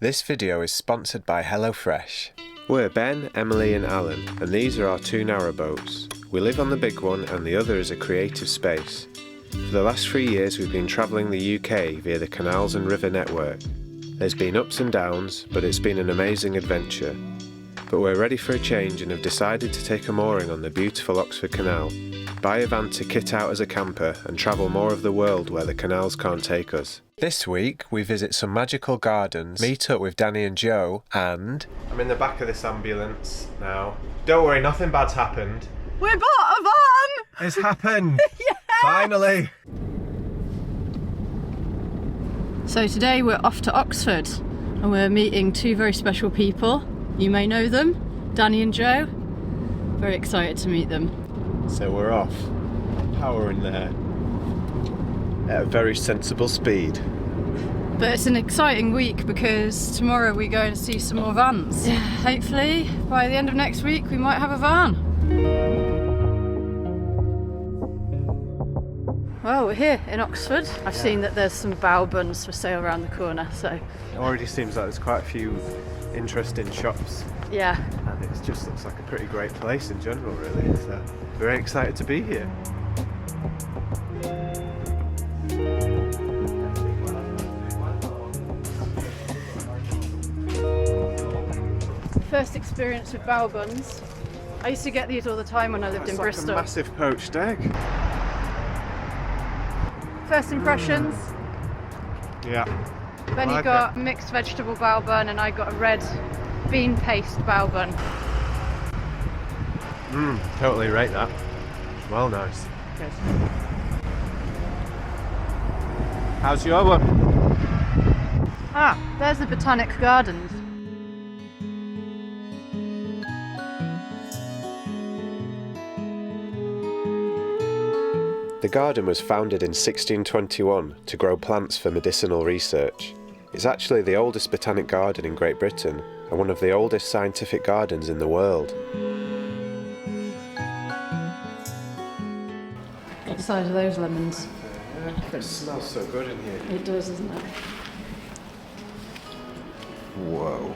This video is sponsored by HelloFresh. We're Ben, Emily and Alan, and these are our two narrowboats. We live on the big one and the other is a creative space. For the last 3 years we've been travelling the UK via the canals and river network. There's been ups and downs, but it's been an amazing adventure. But we're ready for a change and have decided to take a mooring on the beautiful Oxford Canal, buy a van to kit out as a camper and travel more of the world where the canals can't take us. This week we visit some magical gardens, meet up with Danny and Joe, and... I'm in the back of this ambulance now. Don't worry, nothing bad's happened. We bought a van! It's happened! Yeah! Finally! So today we're off to Oxford and we're meeting two very special people. You may know them, Danny and Joe. Very excited to meet them. So we're off, powering there at a very sensible speed. But it's an exciting week because tomorrow we go and see some more vans. Yeah, hopefully by the end of next week we might have a van. Well, we're here in Oxford. I've seen that there's some bao buns for sale around the corner, so... It already seems like there's quite a few interesting shops. Yeah. And it just looks like a pretty great place in general, really. So, very excited to be here. First experience with bao buns. I used to get these all the time when I lived in Bristol. Like a massive poached egg. First impressions? Yeah. Benny like got mixed vegetable bao bun and I got a red bean paste bao bun. Totally rate that. Well, nice. Good. How's your one? Ah, there's the Botanic Gardens. The garden was founded in 1621 to grow plants for medicinal research. It's actually the oldest botanic garden in Great Britain and one of the oldest scientific gardens in the world. What size are those lemons? It smells so good in here. It does, doesn't it? Whoa.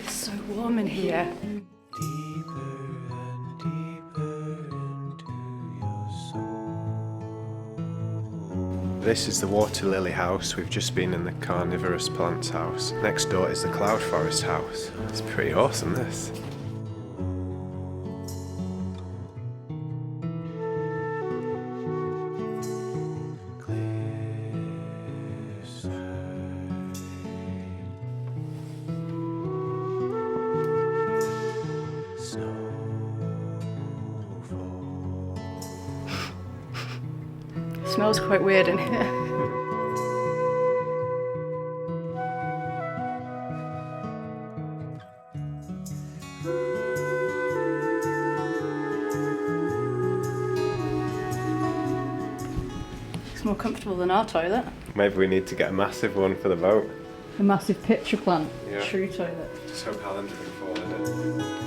So warm in here. This is the water lily house. We've just been in the carnivorous plants house. Next door is the cloud forest house. It's pretty awesome, this. Smells quite weird in here. It's more comfortable than our toilet. Maybe we need to get a massive one for the boat. A massive pitcher plant. Yeah. True toilet. Just hope Helen doesn't fall in it.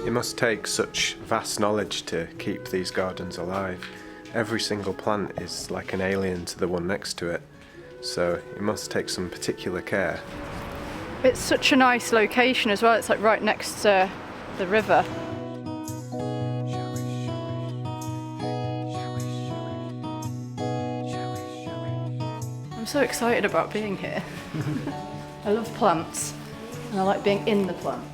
It must take such vast knowledge to keep these gardens alive. Every single plant is like an alien to the one next to it, so it must take some particular care. It's such a nice location as well. It's like right next to the river. I'm so excited about being here. I love plants and I like being in the plants.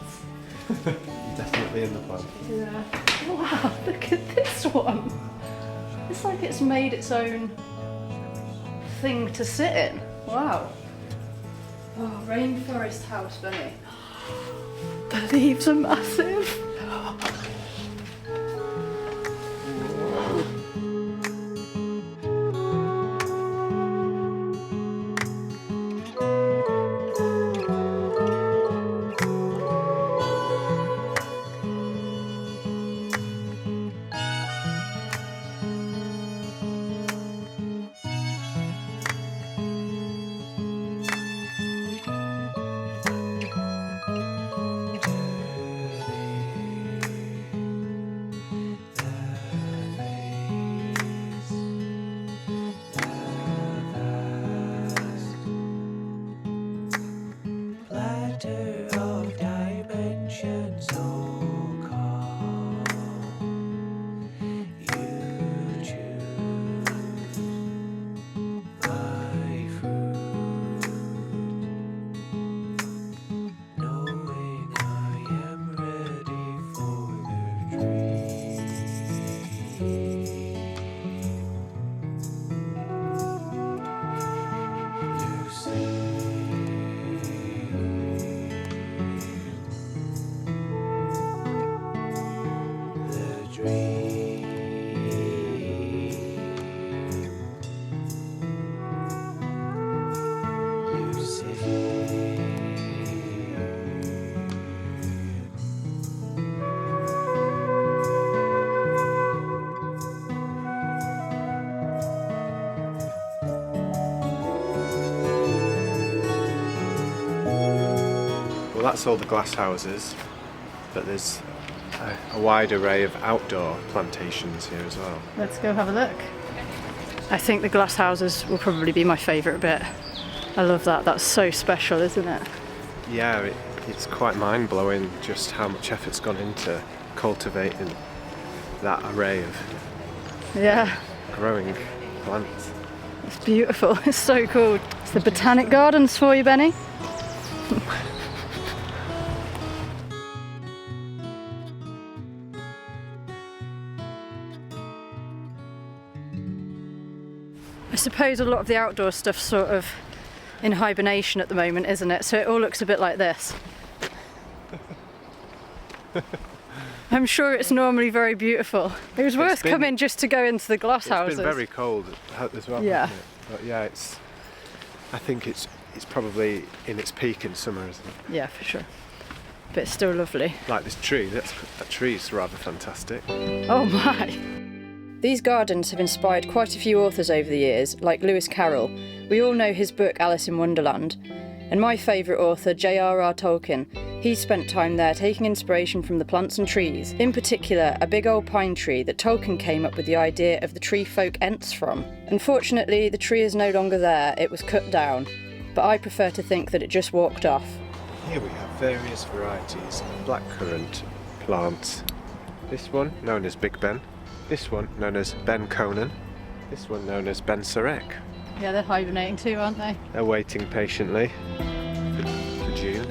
Definitely in the plant. Yeah. Wow, look at this one. It's like it's made its own thing to sit in. Wow. Oh, rainforest house, Benny. The leaves are massive. that's all the glass houses, but there's a wide array of outdoor plantations here as well. Let's go have a look. I think the glass houses will probably be my favourite bit. I love that, that's so special, isn't it? Yeah, it's quite mind-blowing just how much effort's gone into cultivating that array of growing plants. It's beautiful, it's so cool. It's the Botanic Gardens for you, Benny. I suppose a lot of the outdoor stuff's sort of in hibernation at the moment, isn't it? So it all looks a bit like this. I'm sure it's normally very beautiful. It was worth coming just to go into the glass houses. It's been very cold as well, yeah. hasn't it? But yeah, I think it's probably in its peak in summer, isn't it? Yeah, for sure. But it's still lovely. Like this tree, that tree's rather fantastic. Oh my! These gardens have inspired quite a few authors over the years, like Lewis Carroll. We all know his book Alice in Wonderland. And my favourite author, J.R.R. Tolkien, he spent time there taking inspiration from the plants and trees. In particular, a big old pine tree that Tolkien came up with the idea of the tree folk Ents from. Unfortunately, the tree is no longer there, it was cut down. But I prefer to think that it just walked off. Here we have various varieties of blackcurrant plants. This one, known as Big Ben. This one, known as Ben Conan. This one, known as Ben Sarek. Yeah, they're hibernating too, aren't they? They're waiting patiently for June.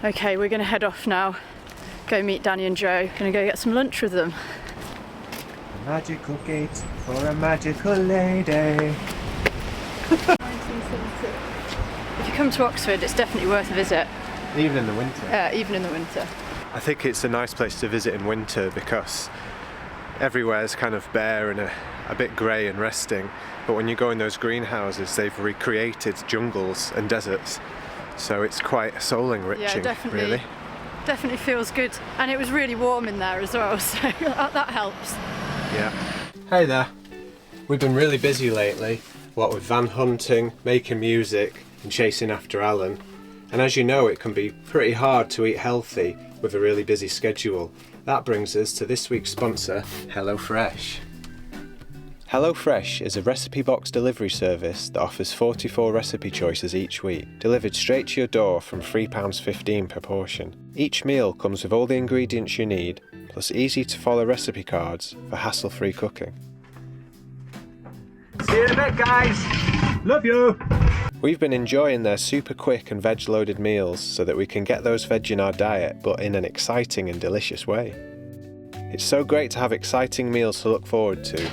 Okay, we're going to head off now. Go meet Danny and Joe. Going to go get some lunch with them. A magical gate for a magical lady. If you come to Oxford, it's definitely worth a visit. Even in the winter. Yeah, even in the winter. I think it's a nice place to visit in winter because everywhere's kind of bare and a bit grey and resting, but when you go in those greenhouses they've recreated jungles and deserts, so it's quite soul-enriching. Yeah, really. Definitely feels good, and it was really warm in there as well, so that helps. Yeah. Hey there. We've been really busy lately, what with van hunting, making music and chasing after Alan, and as you know it can be pretty hard to eat healthy with a really busy schedule. That brings us to this week's sponsor, HelloFresh. HelloFresh is a recipe box delivery service that offers 44 recipe choices each week, delivered straight to your door from £3.15 per portion. Each meal comes with all the ingredients you need, plus easy to follow recipe cards for hassle-free cooking. See you in a bit, guys. Love you. We've been enjoying their super quick and veg loaded meals so that we can get those veg in our diet, but in an exciting and delicious way. It's so great to have exciting meals to look forward to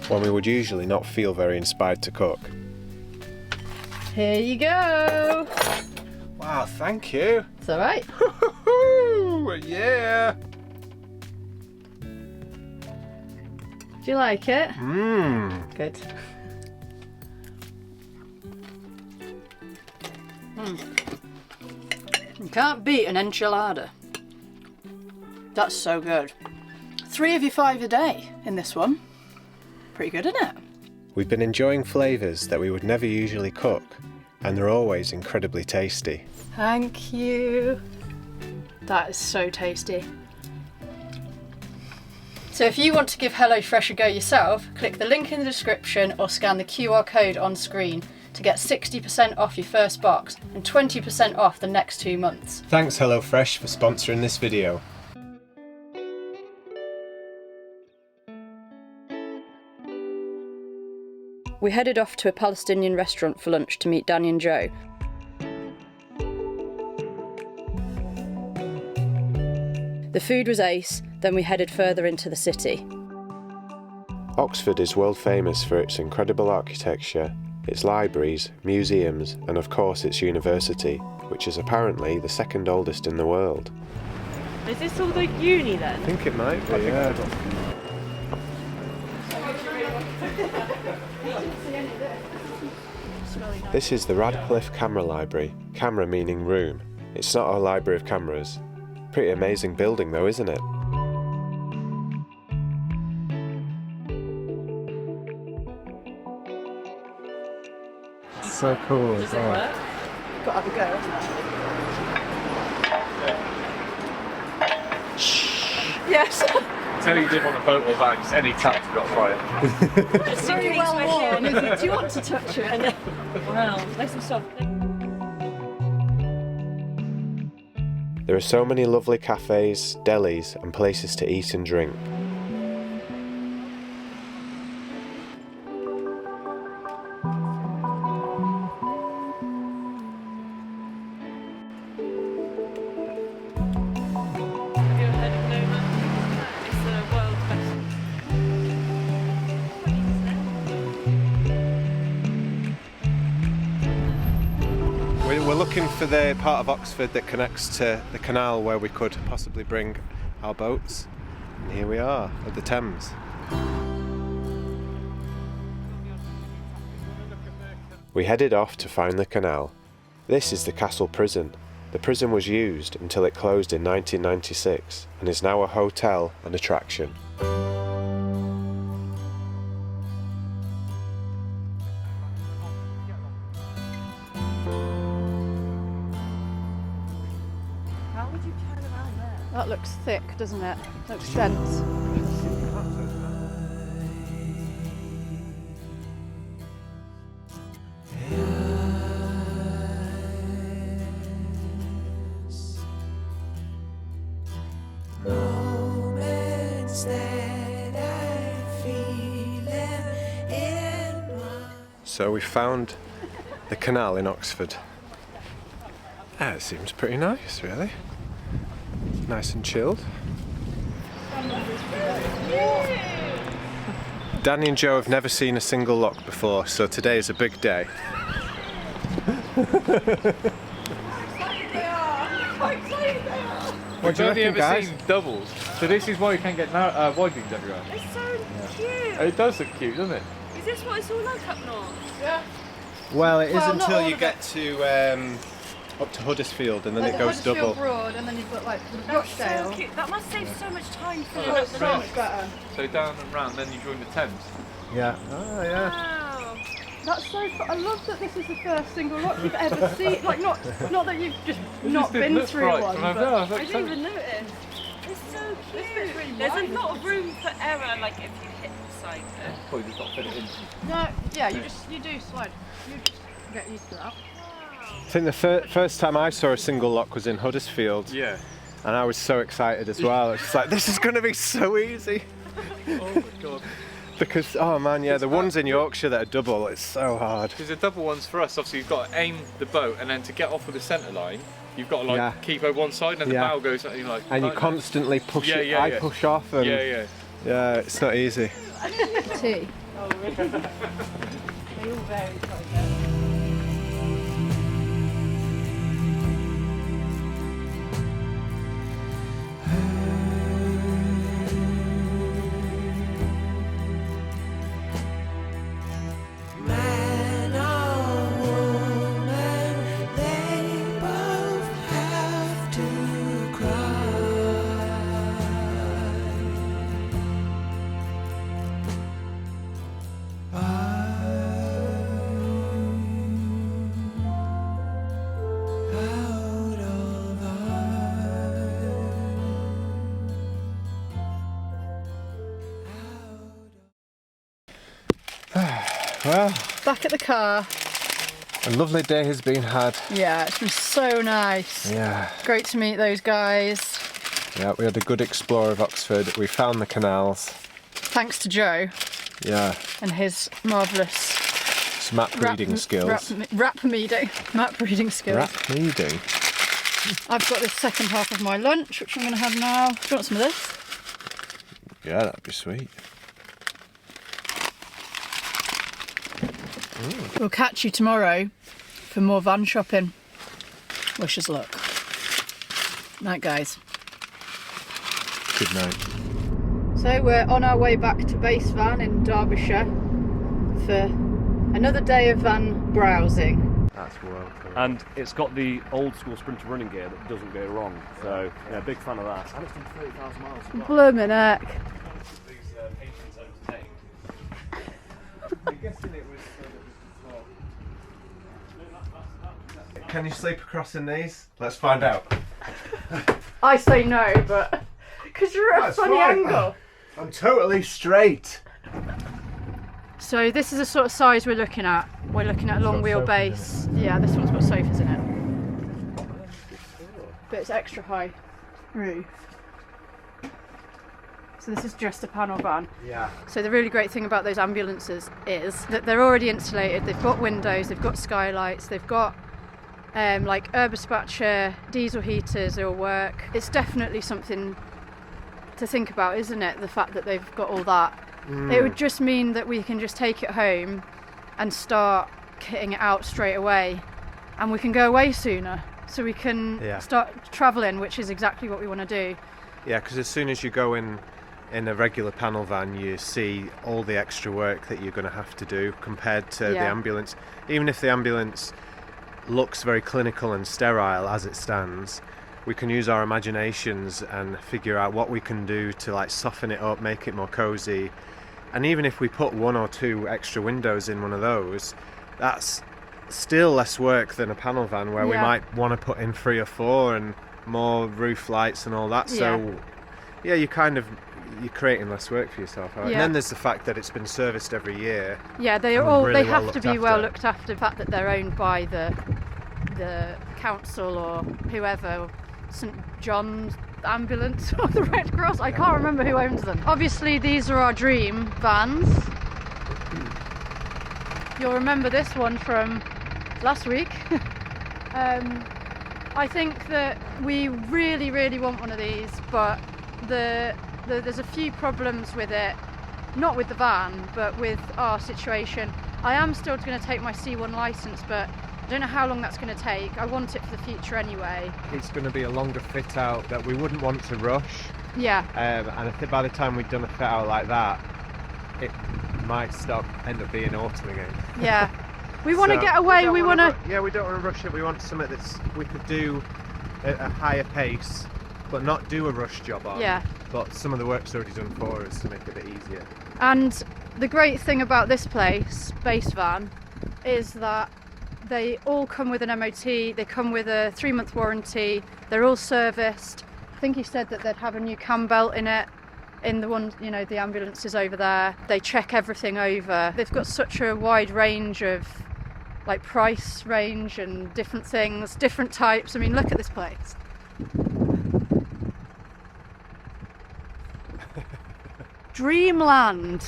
when we would usually not feel very inspired to cook. Here you go. Wow, thank you. It's alright. Yeah. Do you like it? Mmm. Good. You can't beat an enchilada. That's so good. 3 of your 5 a day in this one. Pretty good, isn't it? We've been enjoying flavours that we would never usually cook, and they're always incredibly tasty. Thank you. That is so tasty. So if you want to give HelloFresh a go yourself, click the link in the description or scan the QR code on screen to get 60% off your first box and 20% off the next 2 months. Thanks HelloFresh for sponsoring this video. We headed off to a Palestinian restaurant for lunch to meet Danny and Joe. The food was ace, then we headed further into the city. Oxford is world famous for its incredible architecture, its libraries, museums, and of course its university, which is apparently the second oldest in the world. Is this all the uni then? I think it might be, yeah. This is the Radcliffe Camera Library, camera meaning room. It's not a library of cameras. Pretty amazing building though, isn't it? so cool. Does it work? Got to have a go, hasn't it? Yes. Tell you did want a boat or van, just any tap's got to try it. It's very well worn, isn't it? Do you want to touch it? Wow, nice and soft. There are so many lovely cafes, delis and places to eat and drink. Have you ever heard of Noma? It's the world's best. We're looking for the part of Oxford that connects to the canal where we could possibly bring our boats. And here we are at the Thames. We headed off to find the canal. This is the Castle Prison. The prison was used until it closed in 1996 and is now a hotel and attraction. How would you turn around there? That looks thick, doesn't it? Looks dense. So we found the canal in Oxford. It seems pretty nice, really. Nice and chilled. Danny and Joe have never seen a single lock before, so today is a big day. What do you reckon, guys? Seen doubles, so this is why you can't get wide beams everywhere. It's so cute. It does look cute, doesn't it? Is this what it's all like up north? Yeah. Well, it is Well, not until all you of get to up to Huddersfield, and then Like it the goes Huddersfield double. Broad, and then you've got like the That's so Rochdale. cute. That must save so much time for you. That's so much better. So down and round, then you join the Thames. Yeah. Oh yeah. Wow. That's so. I love that this is the first single lock you've ever seen. Like not that you've just not been through one. But I didn't even notice. It's so cute. really There's wide, a lot of room for error, like if you hit the side there. Probably just got to fit it in. no, yeah, you do slide. You just get used to that. I think the first time I saw a single lock was in Huddersfield, Yeah. and I was so excited as well. It's like, this is going to be so easy. Oh my god. Because, oh man, yeah, the ones in Yorkshire that are double, it's so hard. Because the double ones for us, obviously you've got to aim the boat, and then to get off of the centre line, you've got to like keep over one side, and the bow goes like. And you constantly push Yeah, it. yeah, I yeah. push off, and Yeah. it's not easy. Tea. Oh really? They all vary quite a bit. Well, Back at the car. a lovely day has been had. Yeah, it's been so nice. Yeah. Great to meet those guys. Yeah, we had a good explore of Oxford. We found the canals. Thanks to Joe Yeah. and his marvellous Some map reading skills. map reading skills. Rap reading? I've got this second half of my lunch, which I'm going to have now. Do you want some of this? Yeah, that'd be sweet. We'll catch you tomorrow for more van shopping. Wish us luck. Night, guys. Good night. So we're on our way back to base van in Derbyshire for another day of van browsing. That's world cool. And it's got the old school Sprinter running gear that doesn't go wrong. So yeah, big fan of that. And it's done 30,000 miles as well. Bloomin' heck. These paintings entertained. I'm guessing it was so that we could Can you sleep across in these? Let's find out. I say no, but because you're at a funny angle. I'm totally straight. So this is the sort of size we're looking at. We're looking at a long wheelbase. Yeah, this one's got sofas in it. But it's extra high roof. So this is just a panel van. Yeah. So the really great thing about those ambulances is that they're already insulated. They've got windows, they've got skylights, they've got like air dispatcher, diesel heaters, they all work. It's definitely something to think about, isn't it? The fact that they've got all that. It would just mean that we can just take it home and start kitting it out straight away, and we can go away sooner, so we can start travelling, which is exactly what we want to do. Yeah, because as soon as you go in a regular panel van, you see all the extra work that you're going to have to do compared to the ambulance. Even if the ambulance looks very clinical and sterile as it stands, we can use our imaginations and figure out what we can do to like soften it up, make it more cozy. And even if we put 1 or 2 extra windows in one of those, that's still less work than a panel van where we might want to put in 3 or 4 and more roof lights and all that. So yeah, you're creating less work for yourself. Right? And then there's the fact that it's been serviced every year. Yeah, they have to be well looked after. The fact that they're owned by the council or whoever, St John's Ambulance or the Red Cross, I can't remember who owns them. Obviously these are our dream vans. You'll remember this one from last week. I think that we really, really want one of these, but there's a few problems with it, not with the van, but with our situation. I am still going to take my C1 licence, but I don't know how long that's going to take. I want it for the future anyway. It's going to be a longer fit out that we wouldn't want to rush. Yeah. And I think by the time we've done a fit out like that, it might end up being autumn again. Yeah. We want to get away. We want to. Yeah, we don't want to rush it. We want something we could do at a higher pace, but not do a rush job on. Yeah. But some of the work's already done for us to make it a bit easier. And the great thing about this place, Base Van, is that they all come with an MOT, they come with a 3-month warranty, they're all serviced. I think he said that they'd have a new cam belt in it, in the one, the ambulances over there. They check everything over. They've got such a wide range of like price range and different things, different types. I mean, look at this place. Dreamland,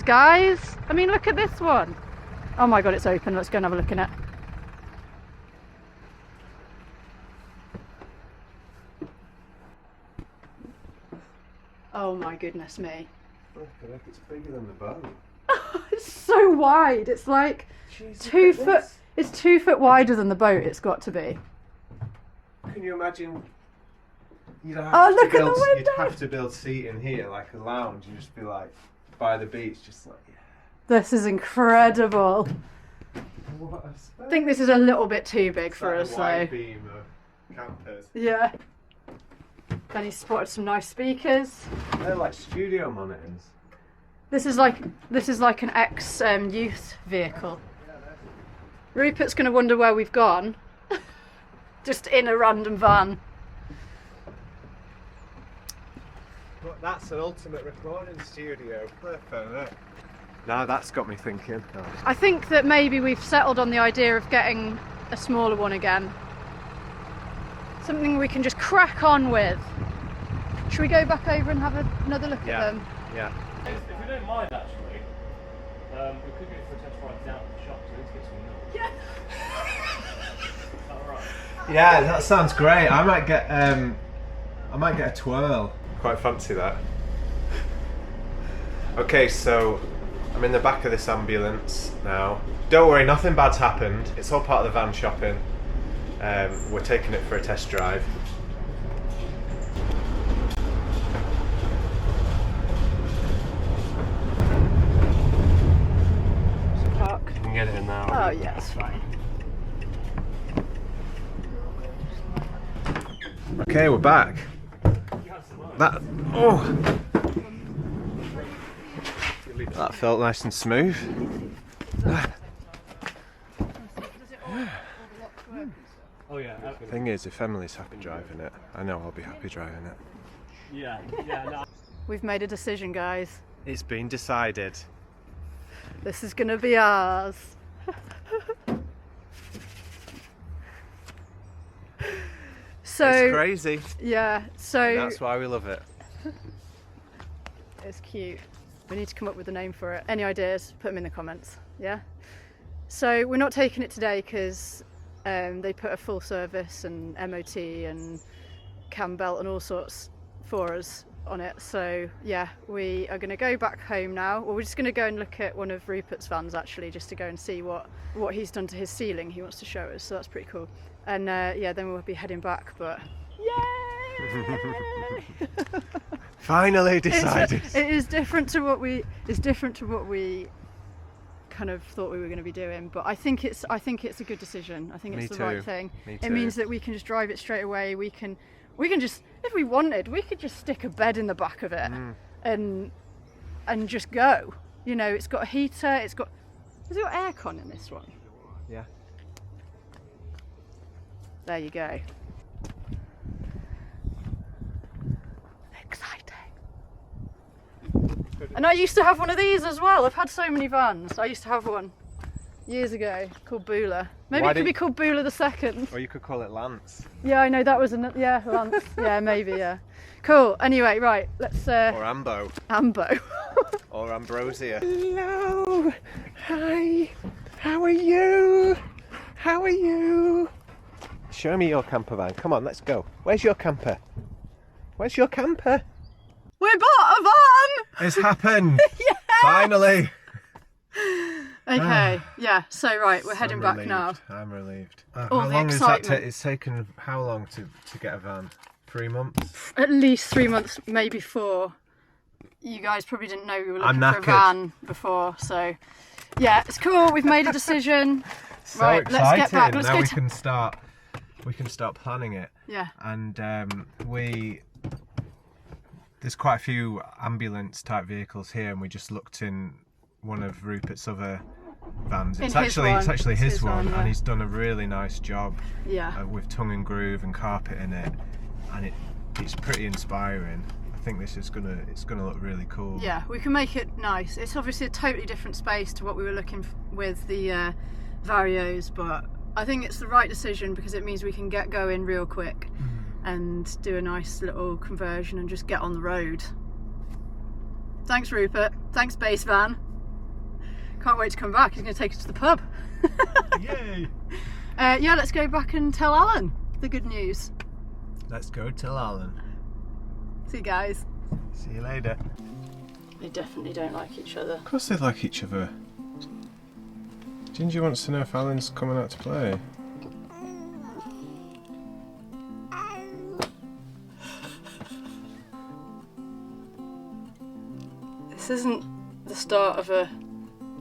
guys. I mean, look at this one. Oh my god, it's open. Let's go and have a look in it. Oh my goodness me. Look, it's bigger than the boat. It's so wide. It's like 2 foot. It's 2 foot wider than the boat. It's got to be. Can you imagine? You'd look at the window. You'd have to build seating here, like a lounge, and just be like by the beach, just like. This is incredible. What a space. I think this is a little bit too big for us, wide though. beam of campers. Yeah. Then he spotted some nice speakers. They're like studio monitors. This is like an ex-youth vehicle. Rupert's going to wonder where we've gone. Just in a random van. But that's an ultimate recording studio. Perfect. Now that's got me thinking. I think that maybe we've settled on the idea of getting a smaller one again. Something we can just crack on with. Should we go back over and have another look at them? Yeah. If you don't mind, actually, we could go for a test ride down to the shop to get some milk. Yeah. Alright. Yeah, that sounds great. I might get a twirl. Quite fancy that. Okay, so I'm in the back of this ambulance now. Don't worry, nothing bad's happened. It's all part of the van shopping. We're taking it for a test drive. Park. You can get it in now. Oh yeah, it's fine. Okay, we're back. That felt nice and smooth. Oh yeah. Thing is, if Emily's happy driving it, I know I'll be happy driving it. Yeah. No. We've made a decision, guys. It's been decided. This is gonna be ours. So It's crazy. yeah, so And that's why we love it. it's cute. We need to come up with a name for it. Any ideas? Put them in the comments. Yeah. So we're not taking it today because they put a full service and MOT and cam belt and all sorts for us on it. So yeah, we are going to go back home now. Well, we're just going to go and look at one of Rupert's vans actually, just to go and see what he's done to his ceiling. He wants to show us, so that's pretty cool. And yeah, then we'll be heading back. But yay! Finally decided. It is different to what we. It's different to what we kind of thought we were going to be doing, but I think it's a good decision. I think it's the right thing. It means that we can just drive it straight away. We can just, if we wanted, we could just stick a bed in the back of it and just go. You know, it's got a heater. Has it got aircon in this one? Yeah. There you go. Exciting. And I used to have one of these as well. I've had so many vans. I used to have one years ago called Bula. Maybe it could be called Bula the Second. Or you could call it Lance. Yeah, I know that was Lance. Yeah, maybe. Yeah. Cool. Anyway, right. Let's. Or Ambo. Ambo. Or Ambrosia. Hello. Hi. How are you? How are you? Show me your camper van. Come on, let's go. Where's your camper? Where's your camper? We bought a van! It's happened! Yeah! Finally! Okay, yeah, so right, we're heading back relieved. now. I'm relieved. All how the long excitement. is that? It's taken how long to get a van? 3 months? At least 3 months, maybe 4. You guys probably didn't know we were looking for a van before, so yeah, it's cool. We've made a decision. So right, exciting. let's get back. Let's now go. We can start planning it. Yeah. And there's quite a few ambulance type vehicles here, and we just looked in one of Rupert's other vans. It's actually his one, yeah. And he's done a really nice job. Yeah. With tongue and groove and carpet in it, and it's pretty inspiring. I think it's gonna look really cool. Yeah, we can make it nice. It's obviously a totally different space to what we were looking with the Varios, but I think it's the right decision because it means we can get going real quick and do a nice little conversion and just get on the road. Thanks, Rupert. Thanks, Base Van. Can't wait to come back. He's going to take us to the pub. Yay! Yeah, let's go back and tell Alan the good news. Let's go tell Alan. See you guys. See you later. They definitely don't like each other. Of course they like each other. Ginger wants to know if Alan's coming out to play. This isn't the start of a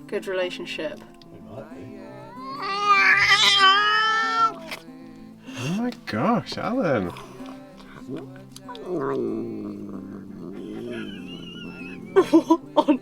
good relationship. Oh my gosh, Alan! On